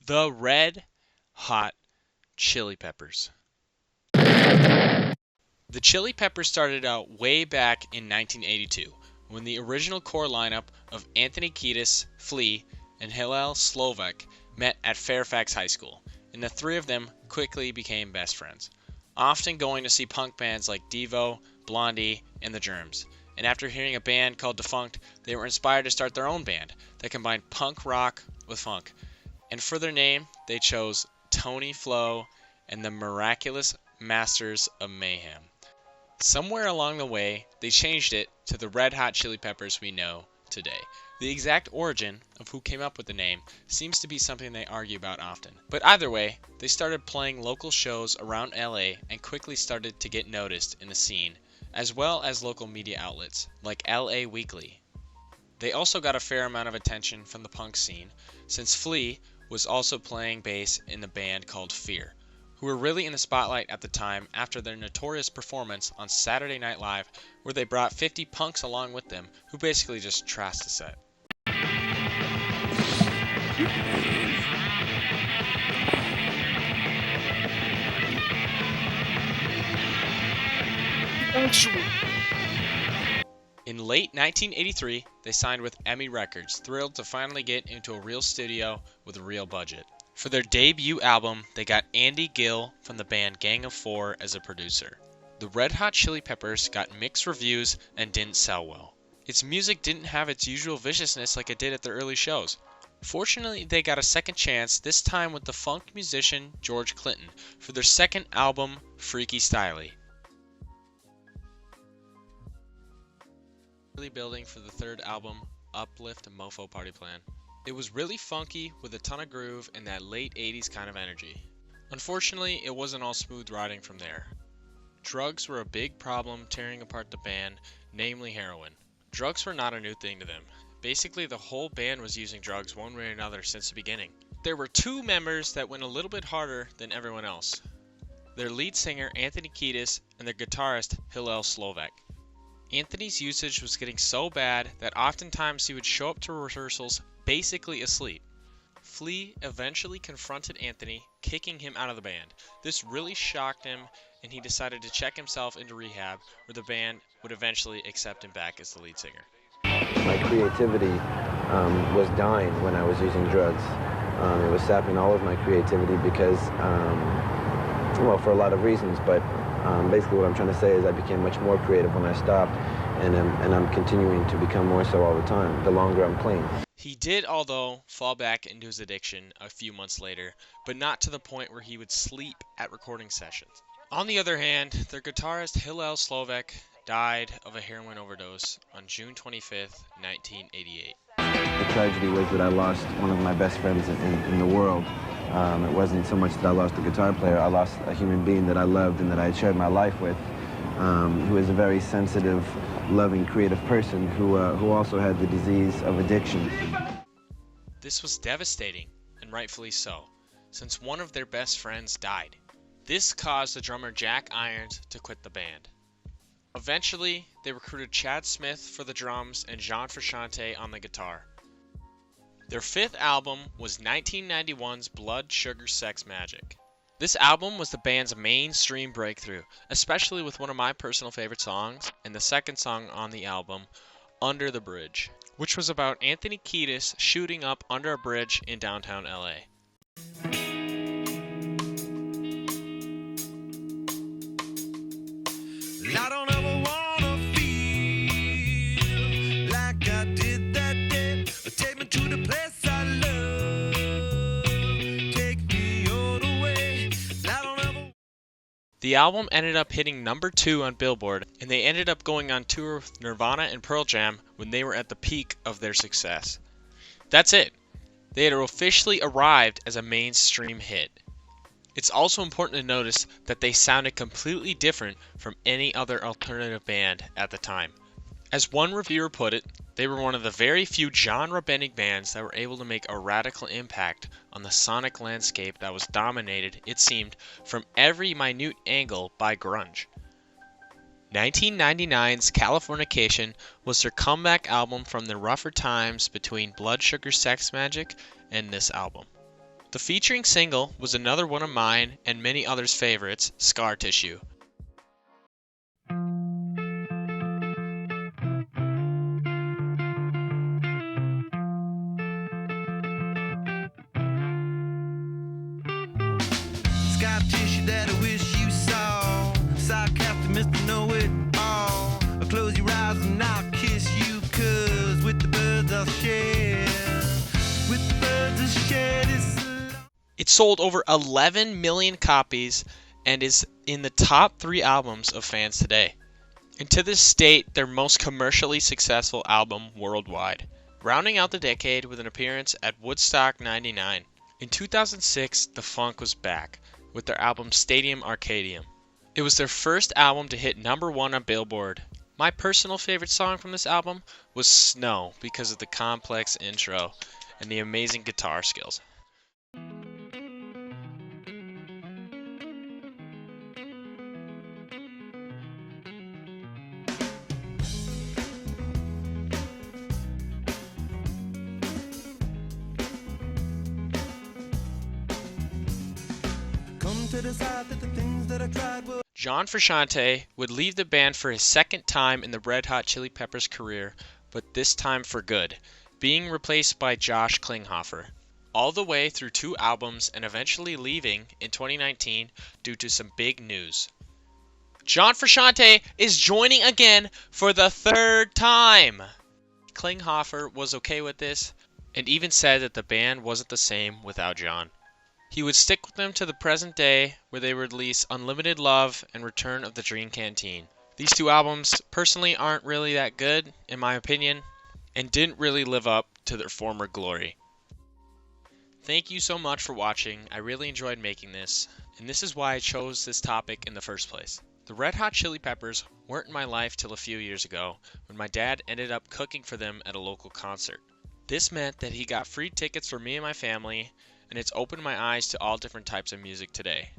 The Red Hot Chili Peppers. The Chili Peppers started out way back in 1982 when the original core lineup of Anthony Kiedis, Flea, and Hillel Slovak met at Fairfax High School, and the three of them quickly became best friends, often going to see punk bands like Devo, Blondie, and The Germs. And after hearing a band called Defunct, they were inspired to start their own band that combined punk rock with funk. And for their name, they chose Tony Flo and the Miraculous Masters of Mayhem. Somewhere along the way, they changed it to the Red Hot Chili Peppers we know today. The exact origin of who came up with the name seems to be something they argue about often. But either way, they started playing local shows around LA and quickly started to get noticed in the scene, as well as local media outlets like LA Weekly. They also got a fair amount of attention from the punk scene, since Flea was also playing bass in the band called Fear, who were really in the spotlight at the time after their notorious performance on Saturday Night Live, where they brought 50 punks along with them who basically just trashed the set. In late 1983, they signed with EMI Records, thrilled to finally get into a real studio with a real budget. For their debut album, they got Andy Gill from the band Gang of Four as a producer. The Red Hot Chili Peppers got mixed reviews and didn't sell well. Its music didn't have its usual viciousness like it did at their early shows. Fortunately, they got a second chance, this time with the funk musician George Clinton, for their second album, Freaky Styley. Building for the third album, Uplift Mofo Party Plan. It was really funky with a ton of groove and that late 80s kind of energy. Unfortunately, it wasn't all smooth riding from there. Drugs were a big problem tearing apart the band, namely heroin. Drugs were not a new thing to them. Basically, the whole band was using drugs one way or another since the beginning. There were two members that went a little bit harder than everyone else. Their lead singer, Anthony Kiedis, and their guitarist, Hillel Slovak. Anthony's usage was getting so bad that oftentimes he would show up to rehearsals basically asleep. Flea eventually confronted Anthony, kicking him out of the band. This really shocked him, and he decided to check himself into rehab, where the band would eventually accept him back as the lead singer. My creativity was dying when I was using drugs. It was sapping all of my creativity because, well, for a lot of reasons, but basically what I'm trying to say is I became much more creative when I stopped, and I'm continuing to become more so all the time, the longer I'm clean. He did, although, fall back into his addiction a few months later, but not to the point where he would sleep at recording sessions. On the other hand, their guitarist Hillel Slovak died of a heroin overdose on June 25th, 1988. The tragedy was that I lost one of my best friends in the world. It wasn't so much that I lost a guitar player, I lost a human being that I loved and that I had shared my life with, who is a very sensitive, loving, creative person who also had the disease of addiction. This was devastating, and rightfully so, since one of their best friends died. This caused the drummer Jack Irons to quit the band. Eventually, they recruited Chad Smith for the drums and John Frusciante on the guitar. Their fifth album was 1991's Blood, Sugar, Sex, Magic. This album was the band's mainstream breakthrough, especially with one of my personal favorite songs, and the second song on the album, Under the Bridge, which was about Anthony Kiedis shooting up under a bridge in downtown LA. I don't ever wanna feel like I did that day. Take me to the place I love. Take me all the way. I don't ever. The album ended up hitting number 2 on Billboard, and they ended up going on tour with Nirvana and Pearl Jam when they were at the peak of their success. That's it. They had officially arrived as a mainstream hit. It's also important to notice that they sounded completely different from any other alternative band at the time. As one reviewer put it, they were one of the very few genre-bending bands that were able to make a radical impact on the sonic landscape that was dominated, it seemed, from every minute angle by grunge. 1999's Californication was their comeback album from the rougher times between Blood Sugar Sex Magic and this album. The featuring single was another one of mine and many others' favorites, Scar Tissue. Scar tissue that I wish you saw. Sarcastic Mr. Know-It-All. I'll close your eyes and I'll kiss you, 'cause with the birds I'll share. With the birds I'll share this love. It sold over 11 million copies and is in the top 3 albums of fans today. And to this date, their most commercially successful album worldwide, rounding out the decade with an appearance at Woodstock 99. In 2006, The Funk was back with their album Stadium Arcadium. It was their first album to hit #1 on Billboard. My personal favorite song from this album was Snow because of the complex intro and the amazing guitar skills. Come to decide that the things that I tried were. John Frusciante would leave the band for his second time in the Red Hot Chili Peppers career, but this time for good, being replaced by Josh Klinghoffer, all the way through 2 albums and eventually leaving in 2019 due to some big news. John Frusciante is joining again for the 3rd time! Klinghoffer was okay with this, and even said that the band wasn't the same without John. He would stick with them to the present day, where they would release Unlimited Love and Return of the Dream Canteen. These 2 albums personally aren't really that good, in my opinion, and didn't really live up to their former glory. Thank you so much for watching. I really enjoyed making this, and this is why I chose this topic in the first place. The Red Hot Chili Peppers weren't in my life till a few years ago, when my dad ended up cooking for them at a local concert. This meant that he got free tickets for me and my family, and it's opened my eyes to all different types of music today.